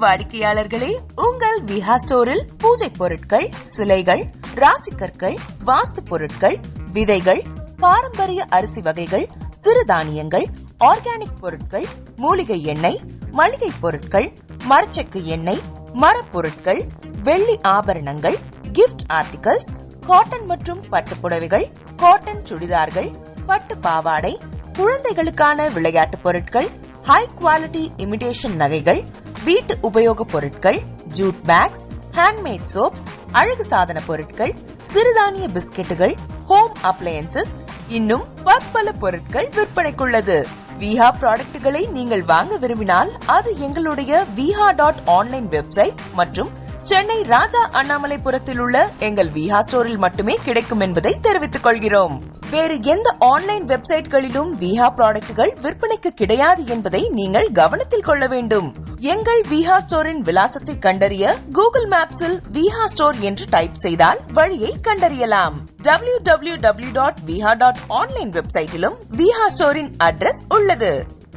வாடிக்கையாளர்களே, உங்கள் விஹா ஸ்டோரில் பூஜை பொருட்கள், சிலைகள், ராசிக்கற்கள், வாஸ்து பொருட்கள், விதைகள், பாரம்பரிய அரிசி வகைகள், சிறுதானியங்கள், ஆர்கானிக் பொருட்கள், மூலிகை எண்ணெய், மளிகை பொருட்கள், மரச்செக்கு எண்ணெய், மரப்பொருட்கள், வெள்ளி ஆபரணங்கள், கிஃப்ட் ஆர்டிகல்ஸ், காட்டன் மற்றும் பட்டு புடவைகள், காட்டன் சுடிதார்கள், பட்டு பாவாடை, குழந்தைகளுக்கான விளையாட்டு பொருட்கள், ஹை குவாலிட்டி இமிடேஷன் நகைகள், வீட்டு உபயோக பொருட்கள், ஜூட் பேக்ஸ், ஹேண்ட்மேட் சோப்ஸ், அழகு சாதன பொருட்கள், சிறுதானிய பிஸ்கெட்டுகள், ஹோம் அப்ளையன்சஸ், இன்னும் பற்பல பொருட்கள் விற்பனைக்குள்ளது. விஹா ப்ராடக்ட்களை நீங்கள் வாங்க விரும்பினால் அது எங்களுடைய viha.online வெப்சைட் மற்றும் சென்னை ராஜா அண்ணாமலைபுரத்தில் உள்ள எங்கள் விஹா ஸ்டோரில் மட்டுமே கிடைக்கும் என்பதை தெரிவித்துக் கொள்கிறோம். வேறு எந்த ஆன்லைன் வெப்சைட்களிலும் விஹா ப்ராடக்ட்கள் விற்பனைக்கு கிடையாது என்பதை நீங்கள் கவனத்தில் கொள்ள வேண்டும். எங்கள் விஹா ஸ்டோரின் விலாசத்தை கண்டறிய கூகுள் மேப்ஸில் விஹா ஸ்டோர் என்று டைப் செய்தால் வழியை கண்டறியலாம். www.viha.online வெப்சைட்டிலும் விஹா ஸ்டோரின் அட்ரஸ் உள்ளது.